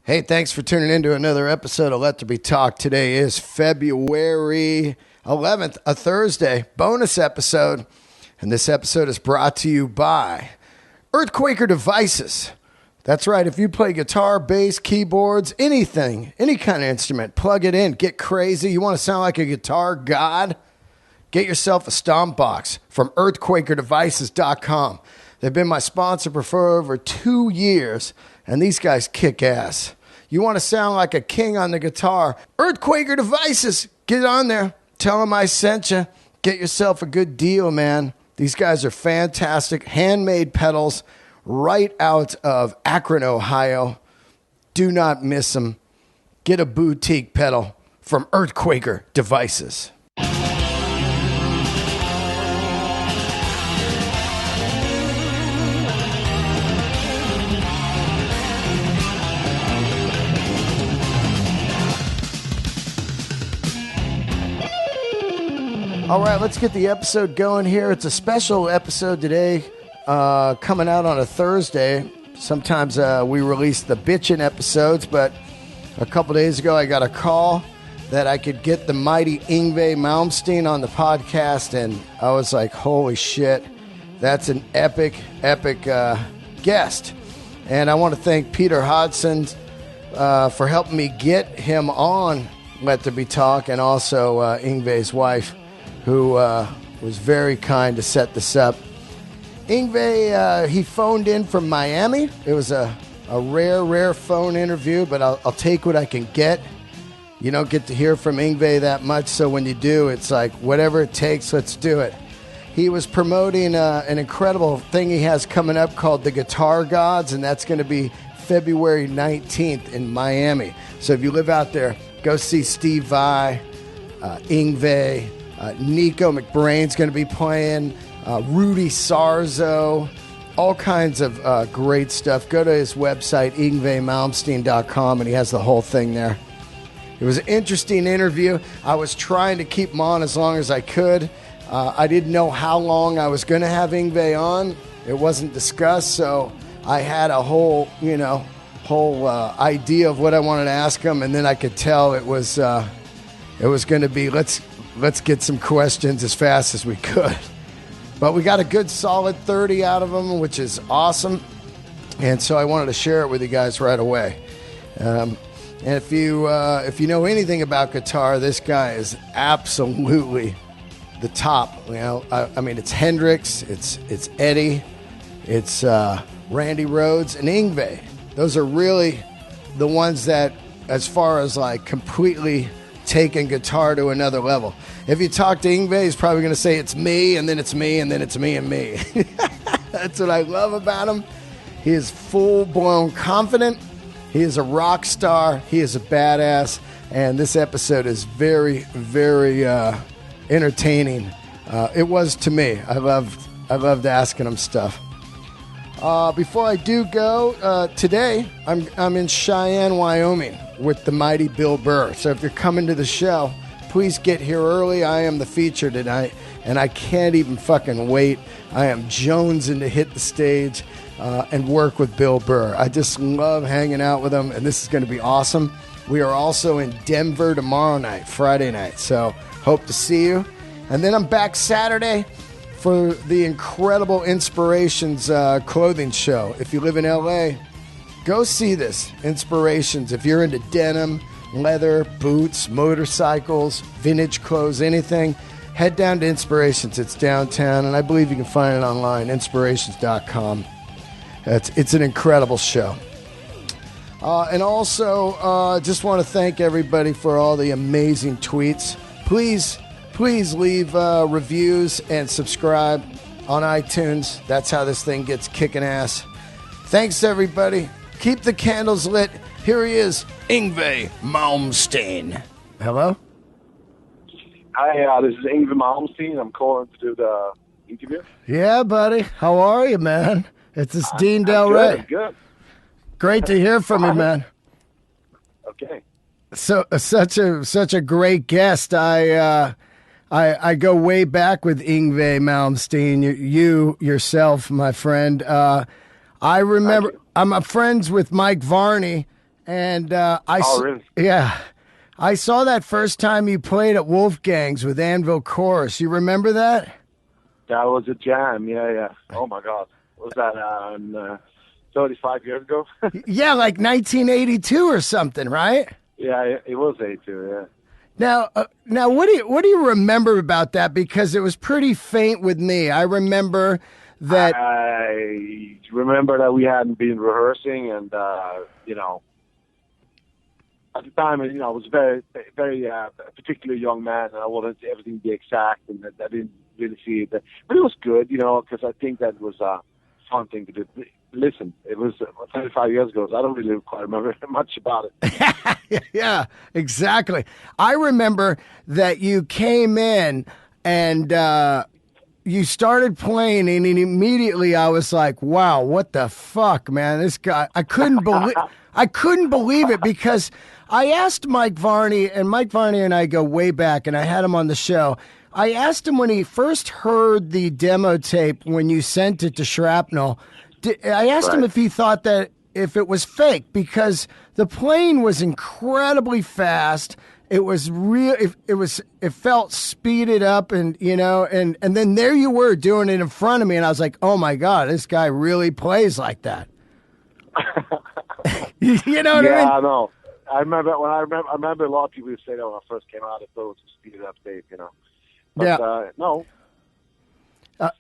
Hey, thanks for tuning in to another episode of Let There Be Talk. Today is February 11th, a Thursday, bonus episode. And this episode is brought to you by Earthquaker Devices. That's right, if you play guitar, bass, keyboards, anything, any kind of instrument, plug it in, get crazy. You want to sound like a guitar god? Get yourself a stomp box from earthquakerdevices.com. They've been my sponsor for over 2 years, and these guys kick ass. You want to sound like a king on the guitar? Earthquaker Devices. Get on there. Tell them I sent you. Get yourself a good deal, man. These guys are fantastic. Handmade pedals right out of Akron, Ohio. Do not miss them. Get a boutique pedal from Earthquaker Devices. All right, let's get the episode going here. It's a special episode today, coming out on a Thursday. Sometimes we release the bitchin' episodes, but a couple days ago I got a call that I could get the mighty Yngwie Malmsteen on the podcast, and I was like, holy shit, that's an epic guest. And I want to thank Peter Hodson for helping me get him on Let There Be Talk, and also Yngwie's wife, who was very kind to set this up. Yngwie, he phoned in from Miami. It was a rare phone interview, but I'll take what I can get. You don't get to hear from Yngwie that much, so when you do, it's like, whatever it takes, let's do it. He was promoting an incredible thing he has coming up called the Guitar Gods, and that's going to be February 19th in Miami. So if you live out there, go see Steve Vai, Yngwie, Nico McBrain's going to be playing, Rudy Sarzo, all kinds of great stuff. Go to his website, yngwiemalmsteen.com, and he has the whole thing there. It was an interesting interview. I was trying to keep him on as long as I could. I didn't know how long I was going to have Yngwie on. It wasn't discussed, so I had a whole idea of what I wanted to ask him, and then I could tell it was going to be let's get some questions as fast as we could. But we got a good solid 30 out of them, which is awesome. And so I wanted to share it with you guys right away. And if you know anything about guitar, this guy is absolutely the top. You know, I mean, it's Hendrix, it's Eddie, it's Randy Rhoads, and Yngwie. Those are really the ones that, as far as like completely taking guitar to another level. If you talk to Yngwie, he's probably going to say it's me, and then it's me, and then it's me and me. That's what I love about him. He is full-blown confident. He is a rock star. He is a badass. And this episode is very, very entertaining. It was to me. I loved asking him stuff. Before I do go, today I'm in Cheyenne, Wyoming with the mighty Bill Burr. So if you're coming to the show, please get here early. I am the feature tonight, and I can't even fucking wait. I am jonesing to hit the stage and work with Bill Burr. I just love hanging out with him, and this is going to be awesome. We are also in Denver tomorrow night, Friday night, so hope to see you. And then I'm back Saturday for the incredible Inspirations clothing show. If you live in LA, go see this. Inspirations. If you're into denim, leather, boots, motorcycles, vintage clothes, anything, head down to Inspirations. It's downtown, and I believe you can find it online, inspirations.com. It's an incredible show. And also, just want to thank everybody for all the amazing tweets. Please leave reviews and subscribe on iTunes. That's how this thing gets kicking ass. Thanks, everybody. Keep the candles lit. Here he is, Yngwie Malmsteen. Hello? Hi, this is Yngwie Malmsteen. I'm calling to do the interview. Yeah, buddy. How are you, man? It's this Dean Delray. Good. Great to hear from you, man. Okay. So such a great guest. I go way back with Yngwie Malmsteen. You yourself, my friend. I remember I'm friends with Mike Varney, And Really? Yeah, I saw that first time you played at Wolfgang's with Anvil Chorus. You remember that? That was a jam. Yeah. Oh my God, was that 35 years ago? Yeah, like 1982 or something, right? Yeah, it was 82. Yeah. Now, what do you remember about that? Because it was pretty faint with me. I remember that. I remember that we hadn't been rehearsing, and at the time, I was very, very particularly young man, and I wanted everything to be exact, and I didn't really see it. But it was good, because I think that was a fun thing to do. Listen, it was 35 years ago, so I don't really quite remember much about it. Yeah, exactly. I remember that you came in and you started playing, and immediately I was like, "Wow, what the fuck, man! This guy!" I couldn't believe it, because I asked Mike Varney, and Mike Varney and I go way back, and I had him on the show. I asked him when he first heard the demo tape when you sent it to Shrapnel. I asked him if he thought that if it was fake, because the playing was incredibly fast. It was real. It felt speeded up, and and then there you were doing it in front of me, and I was like, oh my God, this guy really plays like that. You know what I mean? Yeah, I know. I remember a lot of people used to say that when I first came out. I thought it was a speeded up tape, But, yeah. No.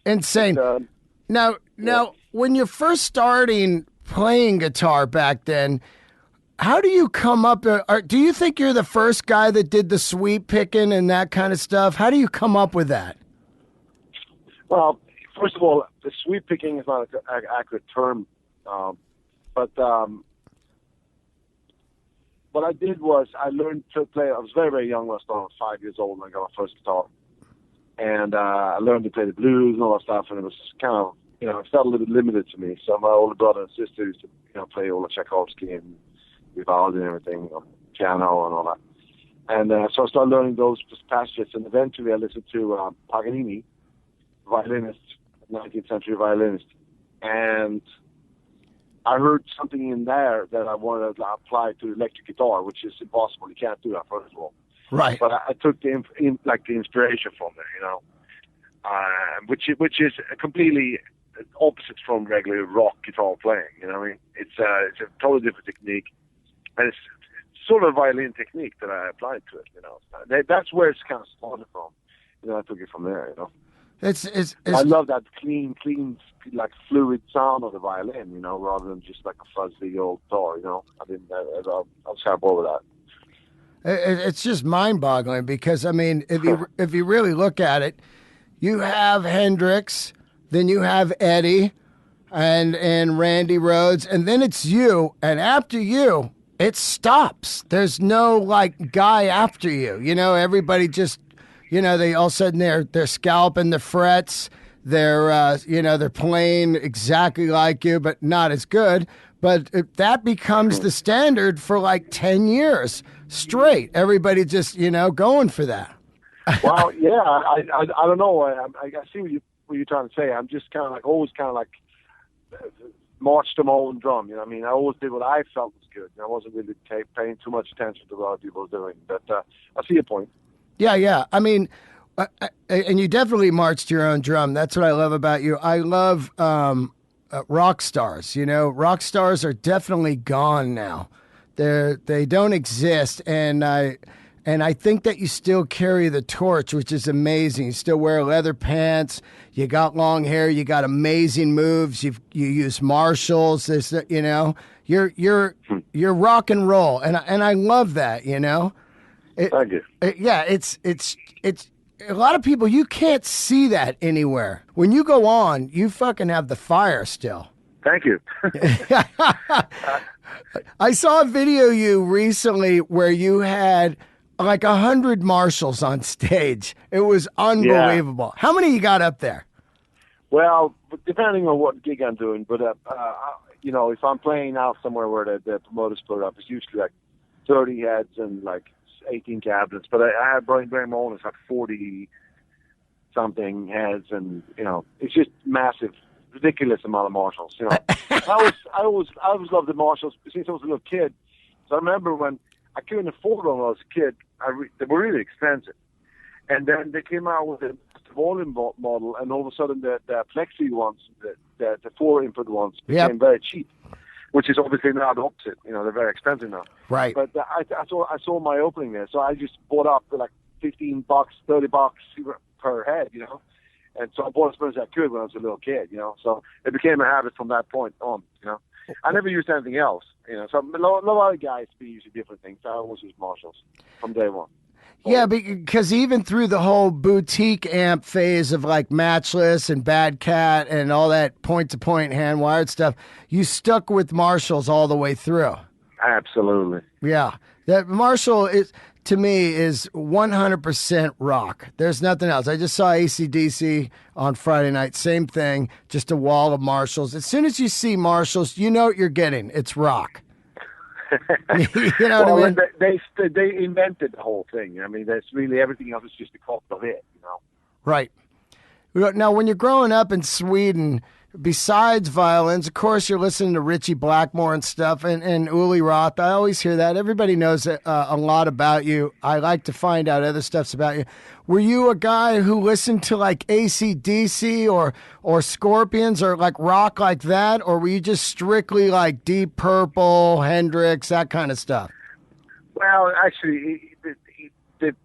Insane. Now, when you're first starting playing guitar back then, how do you come up? Do you think you're the first guy that did the sweep picking and that kind of stuff? How do you come up with that? Well, first of all, the sweep picking is not an accurate term, but what I did was I learned to play. I was very, very young when I started. I was 5 years old when I got my first guitar, and I learned to play the blues and all that stuff. And it was kind of, it felt a little bit limited to me. So my older brother and sister used to, play all the Tchaikovsky and Vivaldi and everything on piano and all that. And so I started learning those passages, and eventually I listened to Paganini, violinist, 19th century violinist, and I heard something in there that I wanted to apply to electric guitar, which is impossible. You can't do that, first of all. Right. But I took the inspiration from there, which is completely opposite from regular rock guitar playing. What I mean? It's a totally different technique, and it's sort of a violin technique that I applied to it. That's where it's kind of started from. I took it from there. It's I love that clean, like fluid sound of the violin, rather than just like a fuzzy old guitar, I was kind of bored with that. It's just mind-boggling, because I mean, if you really look at it, you have Hendrix, then you have Eddie, and Randy Rhoads, and then it's you, and after you, it stops. There's no like guy after you. Everybody just. They all of a sudden they're scalping the frets. They're they're playing exactly like you, but not as good. But that becomes the standard for like 10 years straight. Everybody just going for that. Well, yeah, I don't know. I see what you're trying to say. I'm just kind of like always kind of like marched to my own drum. I mean, I always did what I felt was good. I wasn't really paying too much attention to what other people were doing. But I see your point. Yeah. I mean, and you definitely marched your own drum. That's what I love about you. I love rock stars. Rock stars are definitely gone now. They don't exist, and I think that you still carry the torch, which is amazing. You still wear leather pants. You got long hair. You got amazing moves. You use Marshalls. There's you're rock and roll, and I love that. Thank you. Yeah, it's a lot of people, you can't see that anywhere. When you go on, you fucking have the fire still. Thank you. I saw a video of you recently where you had like 100 Marshalls on stage. It was unbelievable. Yeah. How many you got up there? Well, depending on what gig I'm doing, but if I'm playing out somewhere where the promoters put it up, it's usually like 30 heads and like 18 cabinets, but I had bring my own. It's like 40 something heads, and it's just massive, ridiculous amount of Marshalls. I always loved the Marshalls since I was a little kid. So I remember when I couldn't afford them when I was a kid, they were really expensive. And then they came out with a volume model, and all of a sudden the Plexi ones, the 4-input ones, became very cheap, which is obviously now the opposite. You know, they're very expensive now. Right. But I saw my opening there, so I just bought up for like $15, $30 per head, you know. And so I bought as much as I could when I was a little kid, you know. So it became a habit from that point on, you know. I never used anything else, you know. So a lot of guys be using different things. I always used Marshalls from day one. Yeah, because even through the whole boutique amp phase of like Matchless and Bad Cat and all that point-to-point hand-wired stuff, you stuck with Marshalls all the way through. Absolutely. Yeah. That Marshall, is, to me, is 100% rock. There's nothing else. I just saw AC/DC on Friday night. Same thing, just a wall of Marshalls. As soon as you see Marshalls, you know what you're getting. It's rock. You know what I mean? They invented the whole thing. I mean, that's really everything else is just a copy of it, you know. Right. Now, when you're growing up in Sweden, besides violins, of course, you're listening to Ritchie Blackmore and stuff, and Uli Roth. I always hear that. Everybody knows a lot about you. I like to find out other stuffs about you. Were you a guy who listened to like AC/DC or Scorpions or like rock like that, or were you just strictly like Deep Purple, Hendrix, that kind of stuff? Well, actually,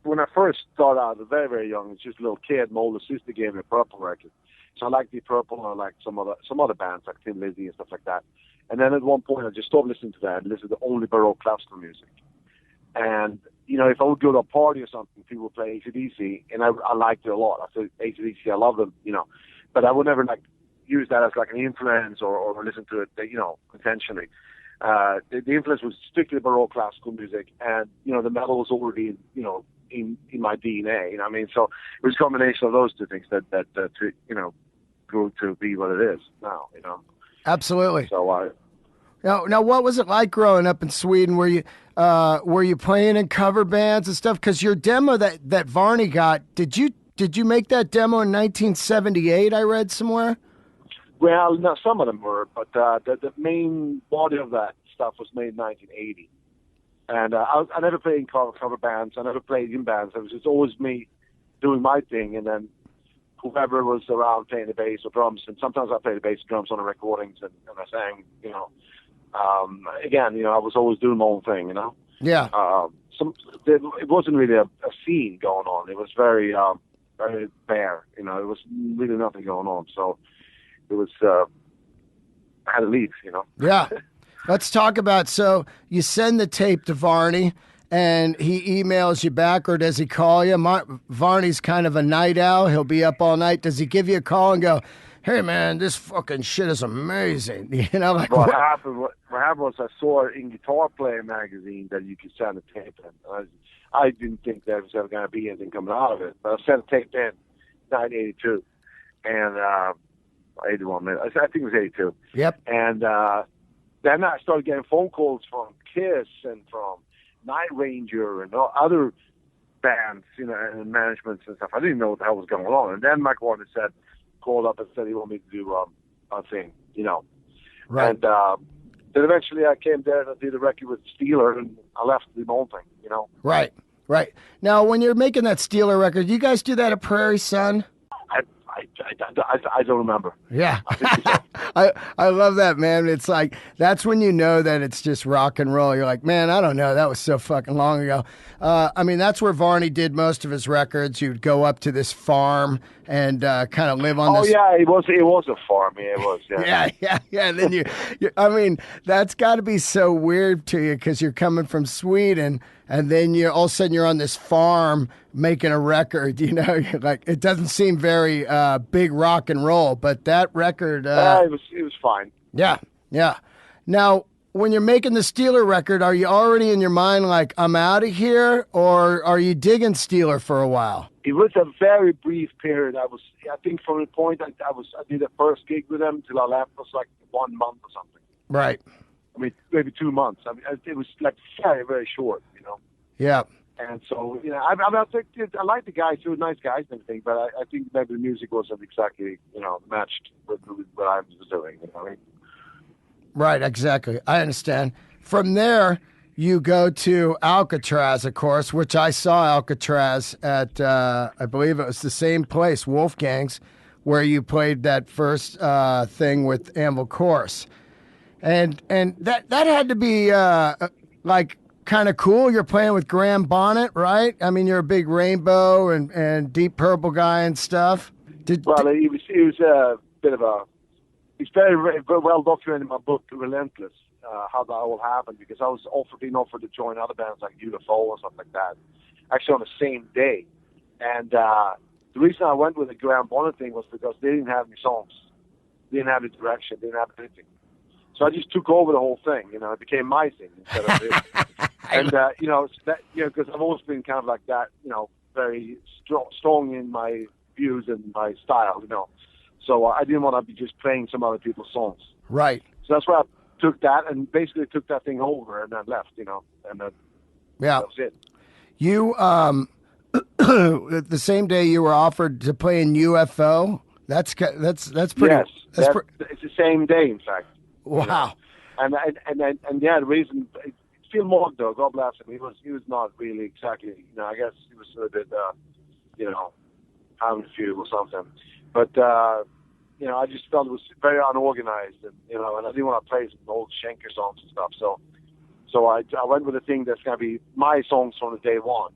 when I first started out, I was very, very young. I was just a little kid. My older sister gave me a Purple record. So I liked Deep Purple, and I liked some other bands like Thin Lizzy and stuff like that. And then at one point, I just stopped listening to that and listened to only Baroque classical music. And, you know, if I would go to a party or something, people would play AC/DC, and I liked it a lot. I said AC/DC, I love them, you know. But I would never, like, use that as, like, an influence or listen to it, you know, intentionally. The influence was strictly Baroque classical music, and, you know, the metal was already, you know, in my DNA, you know what I mean? So it was a combination of those two things that you know, grew to be what it is now, you know. Absolutely. So now, what was it like growing up in Sweden? Were you playing in cover bands and stuff? Because your demo that Varney got, did you make that demo in 1978? I read somewhere. Well, no, some of them were, but the main body of that stuff was made in 1980. And I never played in cover bands. I never played in bands. It was just always me doing my thing, and then whoever was around playing the bass or drums. And sometimes I played the bass and drums on the recordings, and I sang, you know. Again, you know, I was always doing my own thing, you know. Yeah. It wasn't really a scene going on. It was very very bare, you know. It was really nothing going on. So it was I had to leave, you know. Yeah. Let's talk about, so you send the tape to Varney, and he emails you back, or does he call you? Varney's kind of a night owl. He'll be up all night. Does he give you a call and go, hey, man, this fucking shit is amazing? You know, like what happened was I saw in Guitar Player magazine that you could send a tape in. I didn't think there was ever going to be anything coming out of it, but I sent a tape in 1982, and 81 minutes. I think it was 82. Yep. And then I started getting phone calls from Kiss and from Night Ranger and other bands, you know, and managements and stuff. I didn't know what the hell was going on. And then Mike Warner called up and said he wanted me to do a thing, you know. Right. And then eventually I came there and I did a record with Steeler, and I left to do my own thing, you know. Right, right. Now, when you're making that Steeler record, you guys do that at Prairie Sun? I don't remember. Yeah. I think so. I love that, man. It's like, that's when you know that it's just rock and roll. You're like, man, I don't know. That was so fucking long ago. I mean, that's where Varney did most of his records. You'd go up to this farm and kind of live on this. Oh, yeah, it was a farm. Yeah, it was. Yeah. Yeah. And then you I mean, that's got to be so weird to you because you're coming from Sweden, and then you all of a sudden you're on this farm making a record. You know, you're like, it doesn't seem very big rock and roll, but that record. It was fine. Yeah. Now, when you're making the Steeler record, are you already in your mind like, I'm out of here, or are you digging Steeler for a while? It was a very brief period. I think from the point I did the first gig with them till I left was like 1 month or something. Right. I mean, maybe 2 months. I mean, it was like very, very short, you know. Yeah. And so, you know, I like the guys, they were nice guys and everything, but I think maybe the music wasn't exactly, you know, matched with what I was doing, you know what I mean? Right, exactly. I understand. From there, you go to Alcatraz, of course, which I saw Alcatraz at, I believe it was the same place, Wolfgang's, where you played that first thing with Anvil Chorus. And that had to be like kind of cool. You're playing with Graham Bonnet, right? I mean, you're a big Rainbow and Deep Purple guy and stuff. He was a bit of a. It's very well documented in my book, Relentless, how that all happened, because I was being offered to join other bands like UFO and stuff like that, actually on the same day. And the reason I went with the Graham Bonnet thing was because they didn't have any songs, they didn't have any direction, they didn't have anything. So I just took over the whole thing. It became my thing instead of it. And because I've always been kind of like that, very strong in my views and my style, So I didn't want to be just playing some other people's songs. Right. So that's why I took that and basically took that thing over and then left, and then that was it. You, the same day you were offered to play in UFO. That's pretty. Yes, it's the same day, in fact. Wow. And the reason Phil Mogg, though, God bless him, he was not really exactly. I guess he was a little bit, having a few or something, but. I just felt it was very unorganized, and I didn't want to play some old Schenker songs and stuff. So I went with a thing that's gonna be my songs from the day one,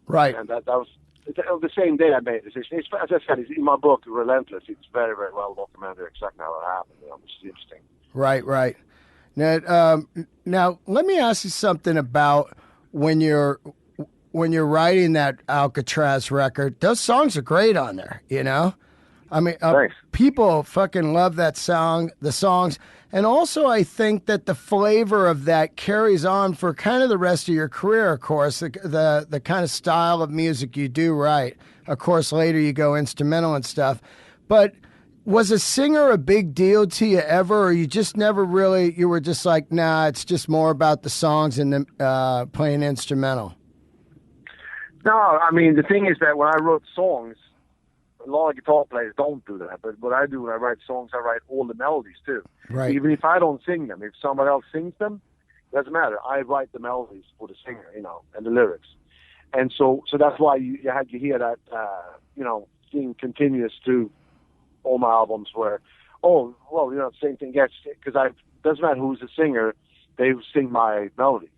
Right. And that was the same day I made the decision. As I said, it's in my book, Relentless. It's very, very well documented exactly how it happened, which is interesting. Right. Now let me ask you something about when you're writing that Alcatraz record. Those songs are great on there, I mean, people fucking love the songs. And also I think that the flavor of that carries on for kind of the rest of your career, of course, the kind of style of music you do write. Of course, later you go instrumental and stuff. But was a singer a big deal to you ever, or you just never really, you were just like, nah, it's just more about the songs and the playing instrumental? No, I mean, the thing is that when I wrote songs, a lot of guitar players don't do that, but what I do when I write songs, I write all the melodies too. Right. Even if I don't sing them, if somebody else sings them, it doesn't matter. I write the melodies for the singer, and the lyrics. And so that's why you hear that, thing continuous through all my albums where, the same thing. Yes, because doesn't matter who's the singer, they sing my melodies,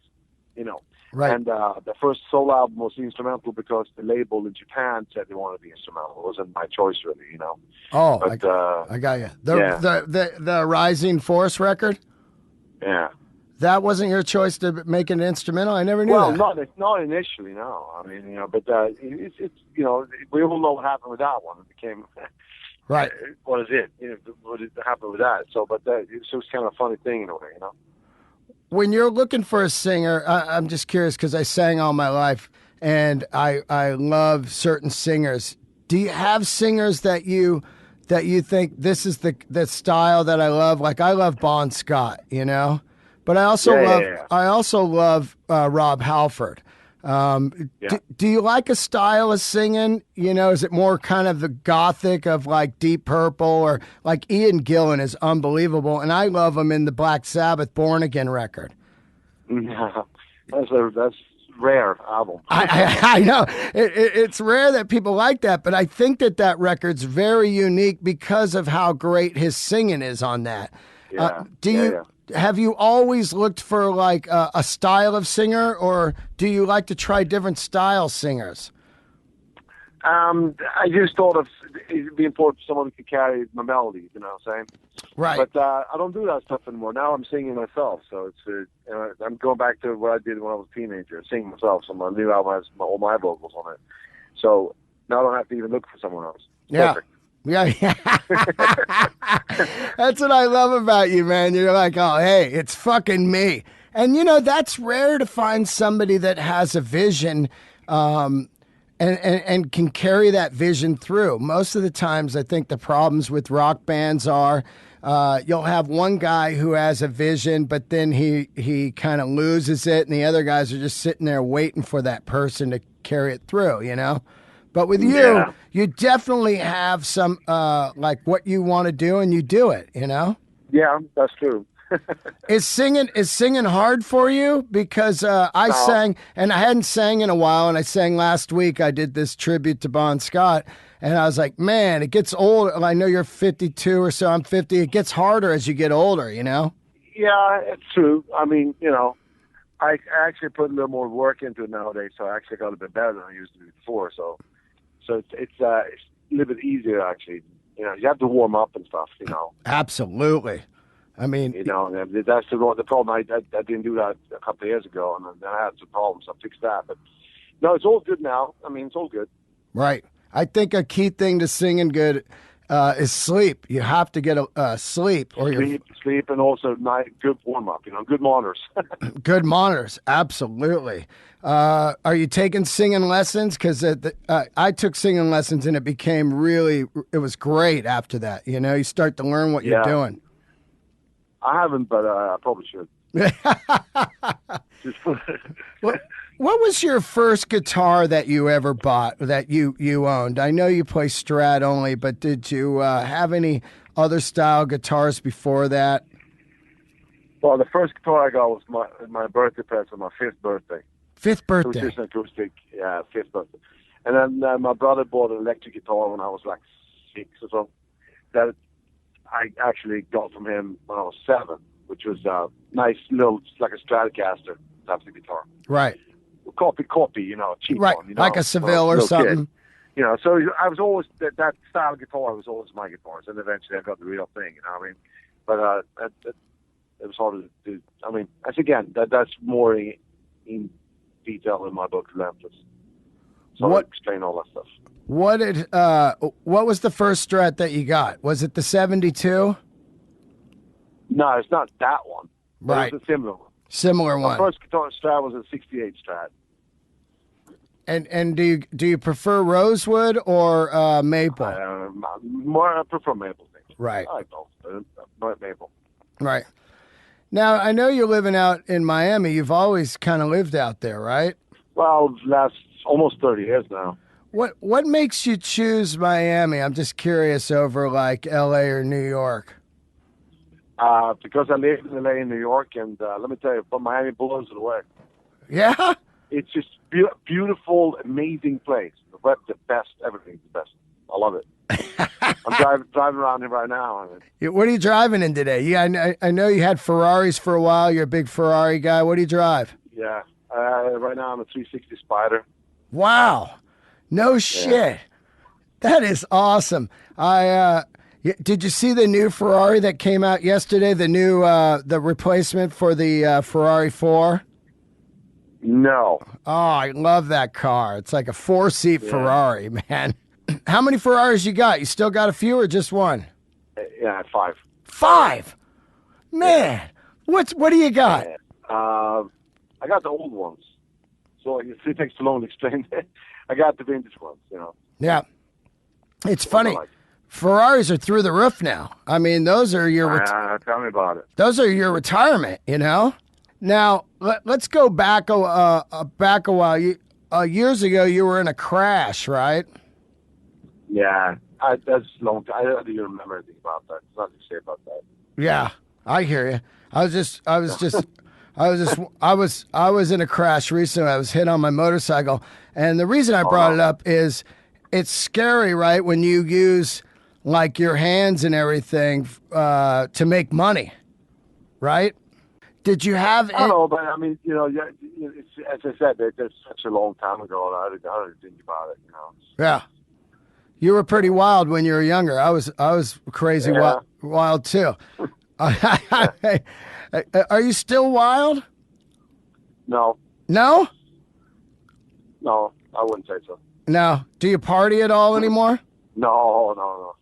Right. And the first solo album was instrumental because the label in Japan said they wanted to be instrumental. It wasn't my choice, really, Oh, but, I got you. The Rising Force record? Yeah. That wasn't your choice to make an instrumental? I never knew that. Well, not initially, no. I mean, but it's we all know what happened with that one. It became... Right. What is it? What happened with that? So, but it's kind of a funny thing in a way, When you're looking for a singer, I'm just curious because I sang all my life and I love certain singers. Do you have singers that you think this is the style that I love? Like I love Bon Scott, but I also love Rob Halford. Do you like a style of singing? Is it more kind of the gothic of like Deep Purple, or like Ian Gillan is unbelievable, and I love him in the Black Sabbath Born Again record. Yeah, that's rare album. I know it's rare that people like that, but I think that record's very unique because of how great his singing is on that. Have you always looked for like a style of singer, or do you like to try different style singers? I just thought it'd be important for someone who could carry my melodies, what I'm saying? Right. But I don't do that stuff anymore. Now I'm singing myself, so it's I'm going back to what I did when I was a teenager, singing myself. So my new album has all my vocals on it. So now I don't have to even look for someone else. Yeah. Perfect. Yeah. That's what I love about you, man. You're like, oh, hey, it's fucking me. And, that's rare to find somebody that has a vision and can carry that vision through. Most of the times, I think the problems with rock bands are you'll have one guy who has a vision, but then he kind of loses it, and the other guys are just sitting there waiting for that person to carry it through, But with you, you definitely have some, like what you want to do, and you do it, Yeah, that's true. Is singing hard for you? Because I sang, and I hadn't sang in a while, and I sang last week. I did this tribute to Bon Scott, and I was like, man, it gets older. I know you're 52 or so. I'm 50. It gets harder as you get older, you know? Yeah, it's true. I mean, you know, I actually put a little more work into it nowadays, so I actually got a bit better than I used to do before. So it's a little bit easier, actually. You know, you have to warm up and stuff, you know. Absolutely. I mean, you know, and that's the problem. I didn't do that a couple of years ago, and then I had some problems. I fixed that, but no, it's all good now. I mean, it's all good. Right. I think a key thing to singing good is sleep. You have to get sleep, or sleep, and also good warm up. You know, good monitors. Good monitors, absolutely. Are you taking singing lessons? Because I took singing lessons, and it was great after that. You know, you start to learn what you're doing. I haven't, but I probably should. What was your first guitar that you ever bought, that you owned? I know you play Strat only, but did you have any other style guitars before that? Well, the first guitar I got was my birthday present, my 5th birthday. 5th birthday? It was just an acoustic, 5th birthday. And then my brother bought an electric guitar when I was like 6 or so. That I actually got from him when I was 7, which was a nice little, like a Stratocaster type of guitar. Right. Copy, you know, cheap right. one. You know, like a Seville or something. Kid. You know, so I was always, that style of guitar was always my guitars, and eventually I got the real thing, you know what I mean? But it was hard to do. I mean, that's more in detail in my book, Relentless. So I explain all that stuff. What was the first Strat that you got? Was it the 72? No, it's not that one. Right. It was a similar one. Similar one. My first guitar Strat was a 68 Strat. And do you prefer rosewood or maple? I prefer maple things. Right. I like both, but maple. Right. Now, I know you're living out in Miami. You've always kind of lived out there, right? Well, last almost 30 years now. What makes you choose Miami? I'm just curious over like L.A. or New York. Because I live in L.A. and New York, and let me tell you, but Miami blows it away. Yeah? It's just beautiful, amazing place. The best, everything's the best. I love it. I'm driving around here right now. What are you driving in today? Yeah, I know you had Ferraris for a while. You're a big Ferrari guy. What do you drive? Yeah, right now I'm a 360 Spider. Wow. No shit. That is awesome. Did you see the new Ferrari that came out yesterday? The new the replacement for the Ferrari 4? No. Oh, I love that car. It's like a 4-seat Ferrari, man. How many Ferraris you got? You still got a few or just one? Yeah, 5. 5? Man, what do you got? I got the old ones. So it takes too long to explain it. I got the vintage ones, you know. Yeah. It's funny. Ferraris are through the roof now. I mean, those are your... tell me about it. Those are your retirement, you know? Now, let's go back a while. Years ago, you were in a crash, right? Yeah. That's long time. I don't even remember anything about that. There's nothing to say about that. Yeah, I hear you. I was in a crash recently. I was hit on my motorcycle. And the reason I brought it up is it's scary, right? When you use like your hands and everything to make money, right? Did you have? I don't know, but I mean, you know, it's, as I said, that's such a long time ago, and I don't think about it, you know. Yeah, you were pretty wild when you were younger. I was crazy wild too. Are you still wild? No. No? No, I wouldn't say so. No. Do you party at all anymore? No. No.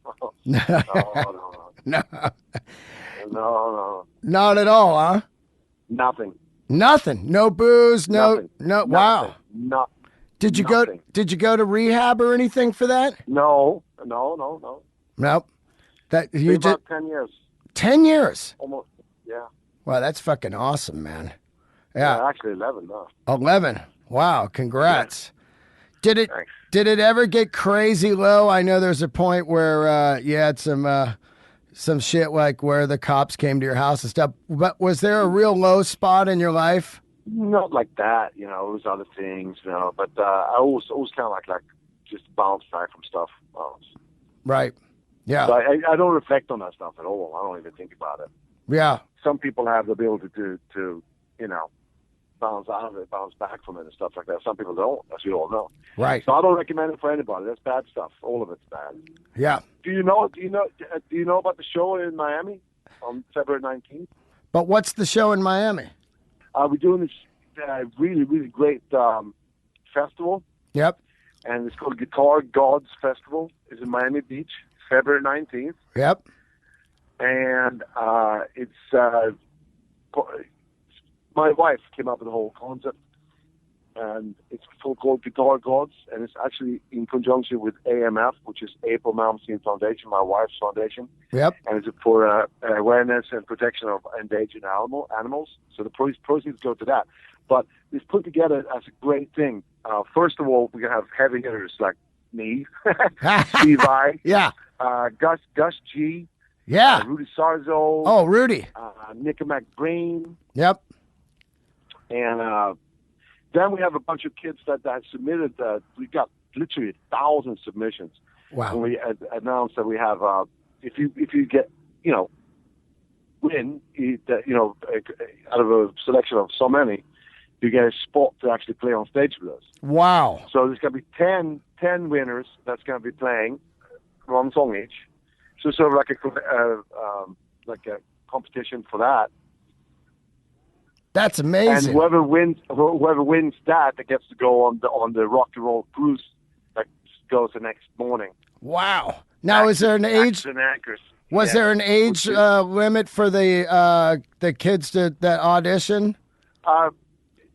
No. Not at all, huh? Nothing. No booze, no. Wow. No. Did you go to rehab or anything for that? No. Nope. That you just about 10 years. 10 years. Almost. Yeah. Wow, that's fucking awesome, man. Yeah. Actually 11 now. 11. Wow, congrats. Yeah. Did it ever get crazy low? I know there's a point where you had some some shit like where the cops came to your house and stuff. But was there a real low spot in your life? Not like that, you know. It was other things, you know. But I always kind of like just bounce back from stuff. Right. Yeah. So I don't reflect on that stuff at all. I don't even think about it. Yeah. Some people have the ability to you know, bounce out of it, bounce back from it and stuff like that. Some people don't, as you all know. Right. So I don't recommend it for anybody. That's bad stuff. All of it's bad. Yeah. Do you know about the show in Miami on February 19th? But what's the show in Miami? We're doing this really, really great festival. Yep. And it's called Guitar Gods Festival. It's in Miami Beach, February 19th. Yep. And it's my wife came up with the whole concept, and it's called Guitar Gods, and it's actually in conjunction with AMF, which is April Malmsteen Foundation, my wife's foundation. Yep. And it's for awareness and protection of endangered animals. So the proceeds go to that. But it's put together as a great thing. First of all, we're going to have heavy hitters like me, Steve I, yeah, Gus G, yeah, Rudy Sarzo. Oh, Rudy. Nick McBrain. Yep. And then we have a bunch of kids that submitted. We got literally 1,000 submissions. Wow. And we announced that we have, if you get, win, out of a selection of so many, you get a spot to actually play on stage with us. Wow. So there's going to be 10 winners that's going to be playing one song each. So sort of like a competition for that. That's amazing. And whoever wins that gets to go on the rock and roll cruise that goes the next morning. Wow. Now, is there an age? Was there an age limit for the kids that audition?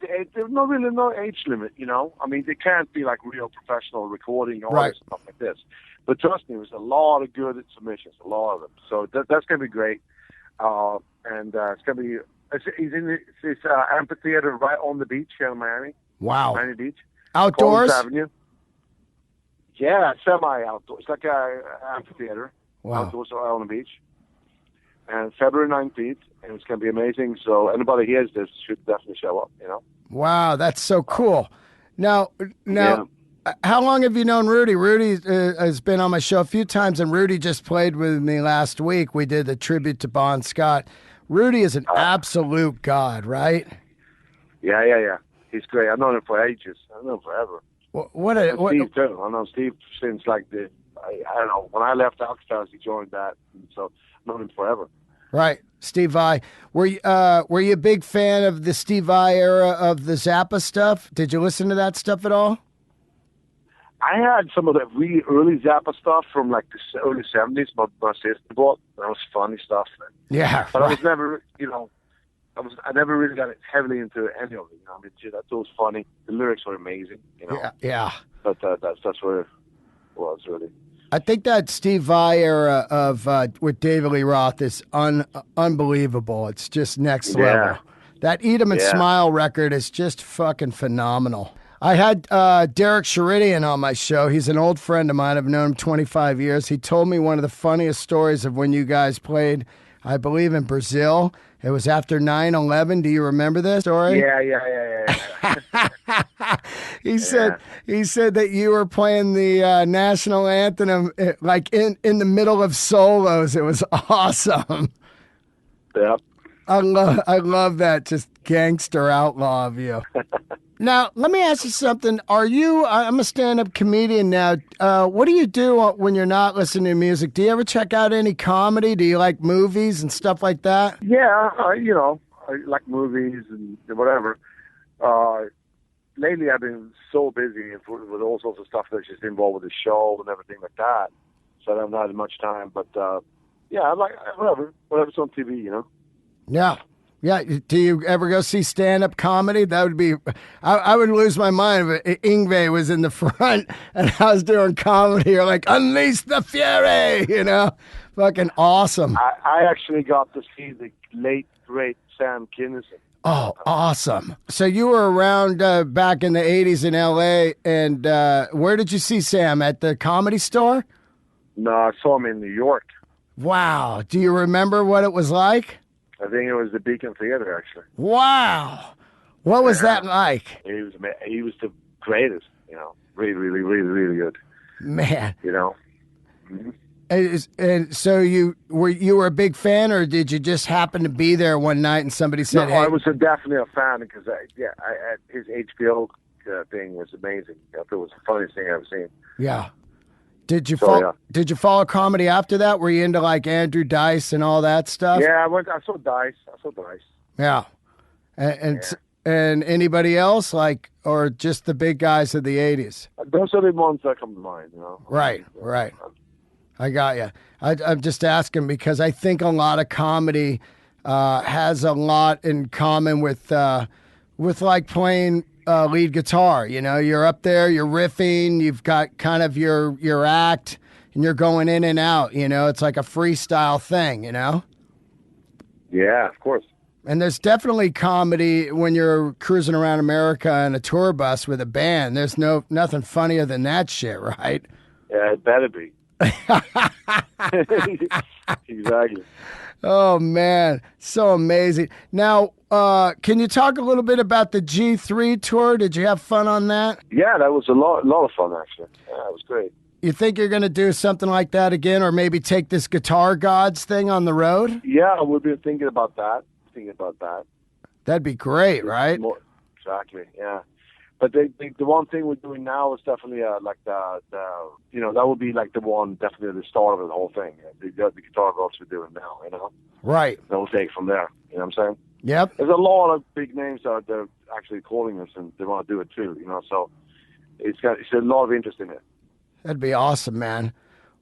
There's no age limit, I mean, they can't be like real professional recording artists and stuff like this. But trust me, there's a lot of good submissions, a lot of them. So that's going to be great. And it's going to be, he's in this amphitheater right on the beach here in Miami. Wow. Miami Beach. Outdoors? Collins Avenue. Yeah, semi-outdoors. It's like an amphitheater. Wow. Outdoors on the beach. And February 19th, and it's going to be amazing. So anybody hears this should definitely show up, Wow, that's so cool. Now, how long have you known Rudy? Rudy has been on my show a few times, and Rudy just played with me last week. We did a tribute to Bon Scott. Rudy is an absolute god, right? Yeah. He's great. I've known him for ages. I've known him forever. Steve, too. I've known Steve since, I don't know, when I left Alcatraz, he joined that. And so I've known him forever. Right. Steve Vai. Were you a big fan of the Steve Vai era of the Zappa stuff? Did you listen to that stuff at all? I had some of the really early Zappa stuff from the early 70s. My sister bought. That was funny stuff. Yeah. But I was never, I never really got heavily into any of it. I mean, that was funny. The lyrics were amazing. Yeah. But that's where it was really. I think that Steve Vai era of with David Lee Roth is unbelievable. It's just next level. That Eat 'Em and Smile record is just fucking phenomenal. I had Derek Sheridan on my show. He's an old friend of mine. I've known him 25 years. He told me one of the funniest stories of when you guys played, I believe, in Brazil. It was after 9/11. Do you remember this story? Yeah. He said that you were playing the national anthem like in the middle of solos. It was awesome. Yep. I love that just gangster outlaw of you. Now, let me ask you something. I'm a stand-up comedian now. What do you do when you're not listening to music? Do you ever check out any comedy? Do you like movies and stuff like that? Yeah, I like movies and whatever. Lately, I've been so busy with all sorts of stuff that's just involved with the show and everything like that. So I haven't had much time. But, I like whatever's on TV, Yeah. Yeah, do you ever go see stand-up comedy? That would be, I would lose my mind if Yngwie was in the front and I was doing comedy. You're like, unleash the fury, Fucking awesome. I actually got to see the late, great Sam Kinison. Oh, awesome. So you were around back in the 80s in L.A., and where did you see Sam? At the Comedy Store? No, I saw him in New York. Wow. Do you remember what it was like? I think it was the Beacon Theater, actually. Wow. What was that like? He was the greatest, really, really, really, really good. Man. Mm-hmm. And so you were a big fan, or did you just happen to be there one night and somebody said, No, hey? I was definitely a fan because, his HBO thing was amazing. It was the funniest thing I've ever seen. Yeah. Did you follow comedy after that? Were you into like Andrew Dice and all that stuff? Yeah, I saw Dice. Yeah. And anybody else, like, or just the big guys of the 80s? Those are the ones that come to mind, Right. I got you. I'm just asking because I think a lot of comedy has a lot in common with like playing lead guitar. You're up there, you're riffing, you've got kind of your act, and you're going in and out. It's like a freestyle thing. Yeah, of course. And there's definitely comedy when you're cruising around America in a tour bus with a band. There's nothing funnier than that shit, right? Yeah, it better be. Exactly. Oh man, so amazing. Now, can you talk a little bit about the G3 tour? Did you have fun on that? Yeah, that was a lot of fun actually. Yeah, it was great. You think you're going to do something like that again, or maybe take this Guitar Gods thing on the road? Yeah, we've been thinking about that. That'd be great, right? Exactly. Yeah. But the one thing we're doing now is definitely like that would be like the one definitely the start of the whole thing. The Guitar Gods we're doing now, Right. Then we'll take it from there. You know what I'm saying? Yep. There's a lot of big names out there actually calling us and they want to do it too. So it's a lot of interest in it. That'd be awesome, man.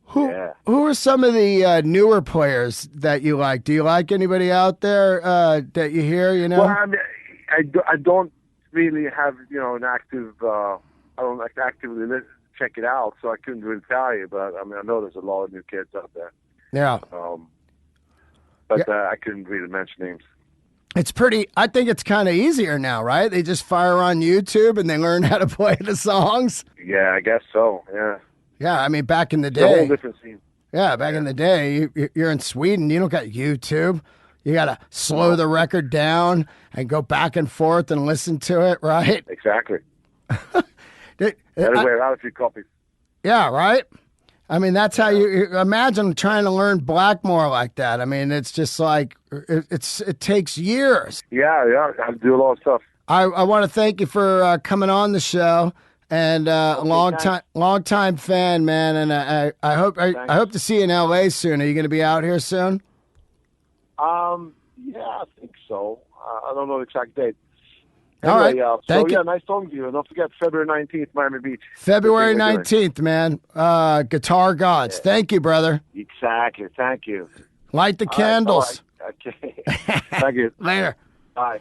Who are some of the newer players that you like? Do you like anybody out there that you hear? Well, I mean, I don't really have an active. I don't like to actively check it out, so I couldn't really tell you. But I mean, I know there's a lot of new kids out there. Yeah. I couldn't really mention names. It's pretty. I think it's kind of easier now, right? They just fire on YouTube and they learn how to play the songs. Yeah, I guess so. Yeah. Yeah, I mean, back in the day. It's a whole different scene. Yeah, back in the day, you're in Sweden. You don't got YouTube. You got to slow the record down and go back and forth and listen to it, right? Exactly. Better wear out a few copies. Yeah, right? I mean, that's how you imagine trying to learn Blackmore like that. I mean, it's just like, it takes years. Yeah, I do a lot of stuff. I want to thank you for coming on the show. And long time fan, man, and I hope to see you in LA soon. Are you going to be out here soon? Yeah, I think so. I don't know the exact date. All right. Thank you. Nice talking to you. And don't forget February 19th, Miami Beach. February 19th, man. Guitar Gods. Yeah. Thank you, brother. Exactly. Thank you. Light the candles. Right. Okay. Thank you. Later. Bye.